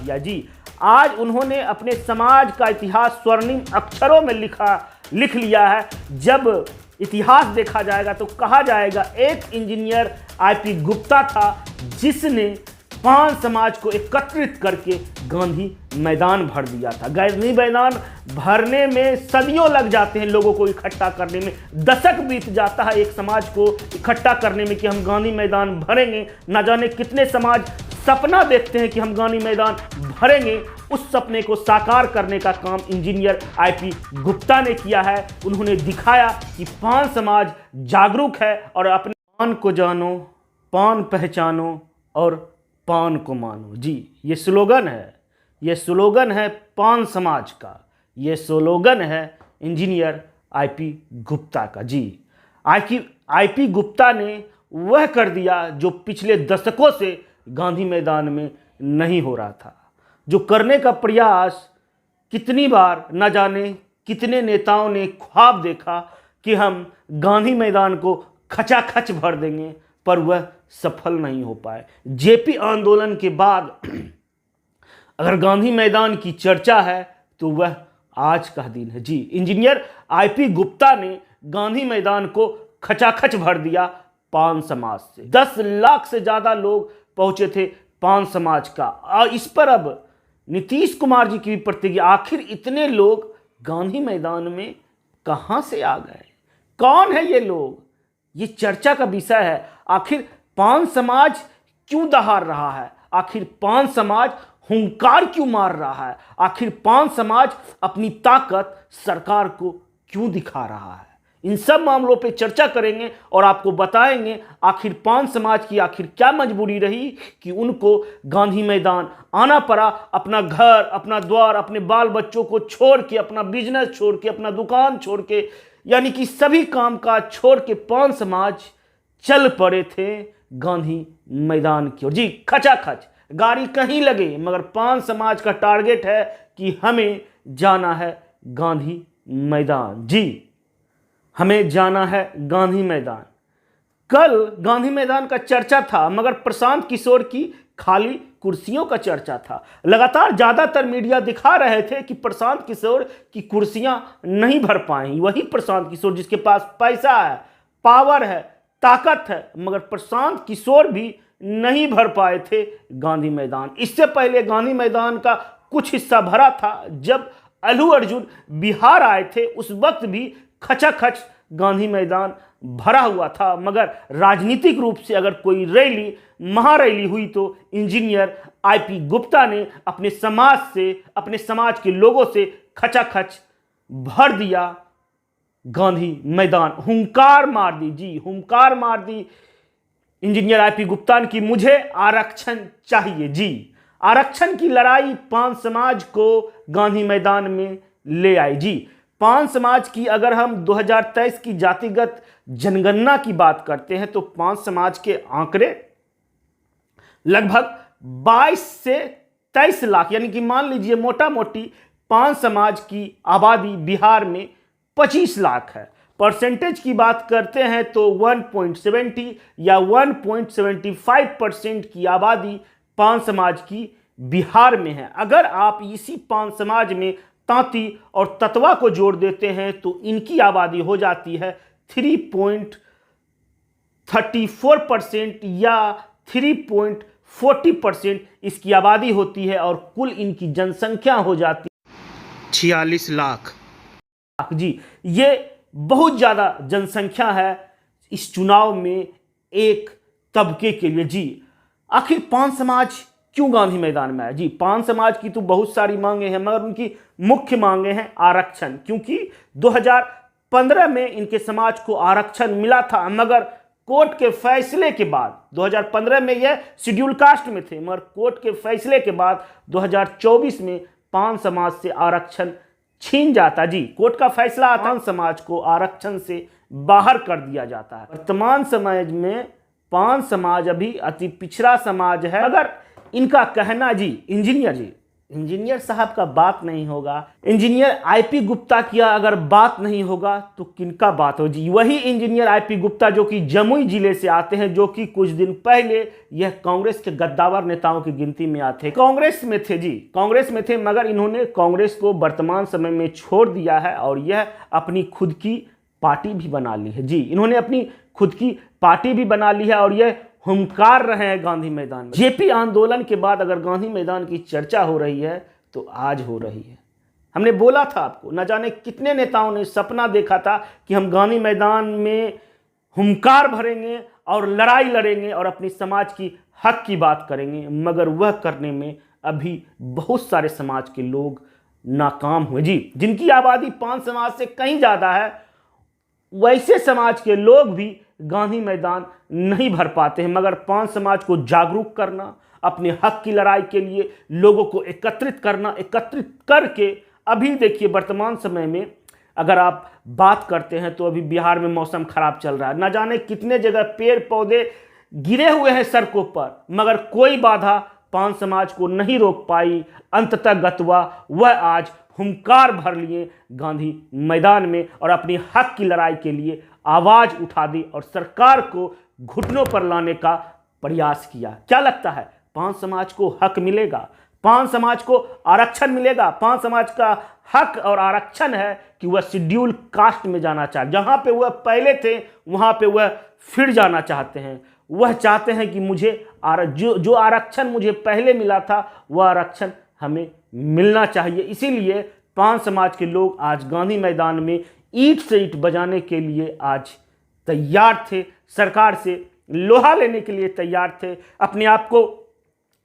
किया जी। आज उन्होंने अपने समाज का इतिहास स्वर्णिम अक्षरों में लिख लिया है। जब इतिहास देखा जाएगा तो कहा जाएगा एक इंजीनियर आईपी गुप्ता था जिसने पान समाज को एकत्रित करके गांधी मैदान भर दिया था। गांधी मैदान भरने में सदियों लग जाते हैं, लोगों को इकट्ठा करने में दशक बीत जाता है एक समाज को इकट्ठा करने में कि हम गांधी मैदान भरेंगे। ना जाने कितने समाज सपना देखते हैं कि हम गांधी मैदान भरेंगे। उस सपने को साकार करने का काम इंजीनियर आईपी गुप्ता ने किया है। उन्होंने दिखाया कि पान समाज जागरूक है और अपने पान को जानो, पान पहचानो और पान को मानो जी। ये स्लोगन है, ये स्लोगन है पान समाज का, ये स्लोगन है इंजीनियर आईपी गुप्ता का जी। आईपी गुप्ता ने वह कर दिया जो पिछले दशकों से गांधी मैदान में नहीं हो रहा था, जो करने का प्रयास कितनी बार न जाने कितने नेताओं ने ख्वाब देखा कि हम गांधी मैदान को खचाखच भर देंगे, पर वह सफल नहीं हो पाए। जेपी आंदोलन के बाद अगर गांधी मैदान की चर्चा है तो वह आज का दिन है जी। इंजीनियर आईपी गुप्ता ने गांधी मैदान को खचाखच भर दिया पान समाज से। 10 लाख से ज्यादा लोग पहुंचे थे पान समाज का। और इस पर अब नीतीश कुमार जी की भी प्रतिक्रिया, आखिर इतने लोग गांधी मैदान में कहां से आ गए, कौन है ये लोग, ये चर्चा का विषय है। आखिर पान समाज क्यों दहाड़ रहा है, आखिर पान समाज हुंकार क्यों मार रहा है, आखिर पान समाज अपनी ताकत सरकार को क्यों दिखा रहा है। इन सब मामलों पे चर्चा करेंगे और आपको बताएंगे आखिर पान समाज की आखिर क्या मजबूरी रही कि उनको गांधी मैदान आना पड़ा। अपना घर, अपना द्वार, अपने बाल बच्चों को छोड़ के, अपना बिजनेस छोड़ के, अपना दुकान छोड़ के, यानी कि सभी काम काज छोड़ के पान समाज चल पड़े थे गांधी मैदान की ओर जी। खचाखच गाड़ी कहीं लगे, मगर पान समाज का टारगेट है कि हमें जाना है गांधी मैदान जी, हमें जाना है गांधी मैदान। कल गांधी मैदान का चर्चा था, मगर प्रशांत किशोर की खाली कुर्सियों का चर्चा था। लगातार ज्यादातर मीडिया दिखा रहे थे कि प्रशांत किशोर की कुर्सियां नहीं भर पाएंगी। वही प्रशांत किशोर जिसके पास पैसा है, पावर है, ताकत है, मगर प्रशांत किशोर भी नहीं भर पाए थे गांधी मैदान। इससे पहले गांधी मैदान का कुछ हिस्सा भरा था जब अल्लू अर्जुन बिहार आए थे, उस वक्त भी खचाखच गांधी मैदान भरा हुआ था। मगर राजनीतिक रूप से अगर कोई रैली, महारैली हुई तो इंजीनियर आईपी गुप्ता ने अपने समाज से, अपने समाज के लोगों से खचाखच भर दिया गांधी मैदान। हुंकार मार दी जी, हुंकार मार दी इंजीनियर आईपी गुप्ता की, मुझे आरक्षण चाहिए जी। आरक्षण की लड़ाई पान समाज को गांधी मैदान में ले आई जी। पान समाज की अगर हम 2023 की जातिगत जनगणना की बात करते हैं तो पान समाज के आंकड़े लगभग 22 से 23 लाख, यानी कि मान लीजिए मोटा मोटी पान समाज की आबादी बिहार में 25 लाख है। परसेंटेज की बात करते हैं तो 1.70 या 1.75% की आबादी पान समाज की बिहार में है। अगर आप इसी पान समाज में तांती और ततवा को जोड़ देते हैं तो इनकी आबादी हो जाती है 3.34% या 3.40% इसकी आबादी होती है और कुल इनकी जनसंख्या हो जाती है 46 लाख जी। ये बहुत ज़्यादा जनसंख्या है इस चुनाव में एक तबके के लिए जी। आखिर पान समाज क्यों गांधी मैदान में आया जी? पान समाज की तो बहुत सारी मांगे हैं, मगर उनकी मुख्य मांगे हैं आरक्षण, क्योंकि 2015 में इनके समाज को आरक्षण मिला था, मगर कोर्ट के फैसले के बाद 2015 में यह शेड्यूल कास्ट में थे, मगर कोर्ट के फैसले के बाद 2024 में पान समाज से आरक्षण छीन जाता जी। कोर्ट का फैसला आता, पान समाज को आरक्षण से बाहर कर दिया जाता है। वर्तमान समाज में पान समाज अभी अति पिछड़ा समाज है। अगर इनका कहना जी, इंजीनियर जी, इंजीनियर साहब का बात नहीं होगा, इंजीनियर आईपी गुप्ता की अगर बात नहीं होगा तो किनका बात हो जी। वही इंजीनियर आईपी गुप्ता जो कि जमुई जिले से आते हैं, जो कि कुछ दिन पहले यह कांग्रेस के गद्दावर नेताओं की गिनती में आते, कांग्रेस में थे जी, कांग्रेस में थे, मगर इन्होंने कांग्रेस को वर्तमान समय में छोड़ दिया है और यह अपनी खुद की पार्टी भी बना ली है जी। इन्होंने अपनी खुद की पार्टी भी बना ली है और यह हुंकार रहे हैं गांधी मैदान में। जेपी आंदोलन के बाद अगर गांधी मैदान की चर्चा हो रही है तो आज हो रही है। हमने बोला था आपको, न जाने कितने नेताओं ने सपना देखा था कि हम गांधी मैदान में हुंकार भरेंगे और लड़ाई लड़ेंगे और अपनी समाज की हक की बात करेंगे, मगर वह करने में अभी बहुत सारे समाज के लोग नाकाम हुए जी। जिनकी आबादी 5 समाज से कहीं ज़्यादा है, वैसे समाज के लोग भी गांधी मैदान नहीं भर पाते हैं। मगर 5 समाज को जागरूक करना, अपने हक की लड़ाई के लिए लोगों को एकत्रित करना, एकत्रित करके अभी देखिए वर्तमान समय में अगर आप बात करते हैं तो अभी बिहार में मौसम खराब चल रहा है, न जाने कितने जगह पेड़ पौधे गिरे हुए हैं सड़कों पर, मगर कोई बाधा 5 समाज को नहीं रोक पाई। अंततः गतवा वह आज हुंकार भर लिए गांधी मैदान में और अपनी हक की लड़ाई के लिए आवाज उठा दी और सरकार को घुटनों पर लाने का प्रयास किया। क्या लगता है 5 समाज को हक मिलेगा? 5 समाज को आरक्षण मिलेगा? 5 समाज का हक और आरक्षण है कि वह शेड्यूल कास्ट में जाना चाहते, जहां पे वह पहले थे वहां पे वह फिर जाना चाहते हैं। वह चाहते हैं कि मुझे जो आरक्षण मुझे पहले मिला था वह आरक्षण हमें मिलना चाहिए। इसीलिए 5 समाज के लोग आज गांधी मैदान में ईंट से ईंट बजाने के लिए आज तैयार थे, सरकार से लोहा लेने के लिए तैयार थे, अपने आप को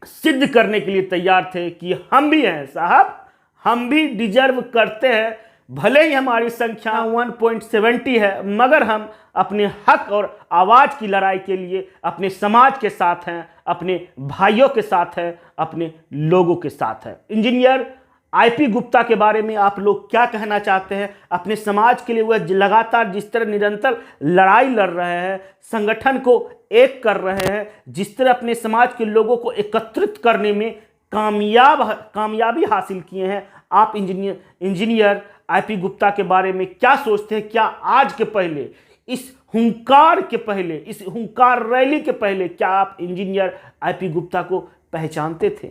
सिद्ध करने के लिए तैयार थे कि हम भी हैं साहब, हम भी डिजर्व करते हैं। भले ही हमारी संख्या 1.70 है, मगर हम अपने हक और आवाज़ की लड़ाई के लिए अपने समाज के साथ हैं, अपने भाइयों के साथ हैं, अपने लोगों के साथ हैं। इंजीनियर आईपी गुप्ता के बारे में आप लोग क्या कहना चाहते हैं? अपने समाज के लिए वह लगातार जिस तरह निरंतर लड़ाई लड़ रहे हैं, संगठन को एक कर रहे हैं, जिस तरह अपने समाज के लोगों को एकत्रित करने में कामयाबी हासिल किए हैं, आप इंजीनियर आईपी गुप्ता के बारे में क्या सोचते हैं? क्या आज के पहले, इस हुंकार के पहले, इस हुंकार रैली के पहले क्या आप इंजीनियर आईपी गुप्ता को पहचानते थे?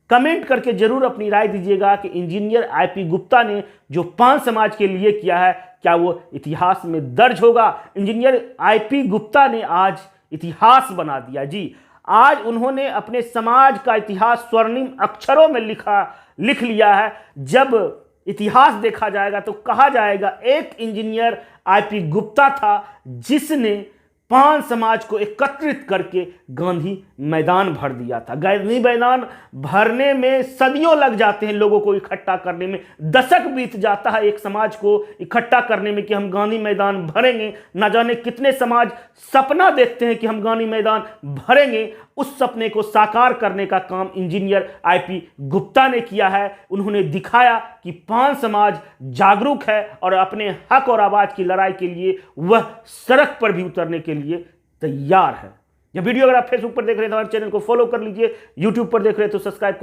कमेंट करके जरूर अपनी राय दीजिएगा कि इंजीनियर आईपी गुप्ता ने जो 5 समाज के लिए किया है क्या वो इतिहास में दर्ज होगा? इंजीनियर आईपी गुप्ता ने आज इतिहास बना दिया जी। आज उन्होंने अपने समाज का इतिहास स्वर्णिम अक्षरों में लिख लिया है। जब इतिहास देखा जाएगा तो कहा जाएगा एक इंजीनियर आईपी गुप्ता था जिसने 5 समाज को एकत्रित करके गांधी मैदान भर दिया था। गांधी मैदान भरने में सदियों लग जाते हैं, लोगों को इकट्ठा करने में दशक बीत जाता है एक समाज को इकट्ठा करने में कि हम गांधी मैदान भरेंगे। न जाने कितने समाज सपना देखते हैं कि हम गांधी मैदान भरेंगे। उस सपने को साकार करने का काम इंजीनियर आईपी गुप्ता ने किया है। उन्होंने दिखाया कि 5 समाज जागरूक है और अपने हक और आवाज की लड़ाई के लिए वह सड़क पर भी उतरने के लिए तैयार है। यह वीडियो अगर आप फेसबुक पर देख रहे हैं तो हमारे चैनल को फॉलो कर लीजिए, यूट्यूब पर देख रहे हैं तो सब्सक्राइब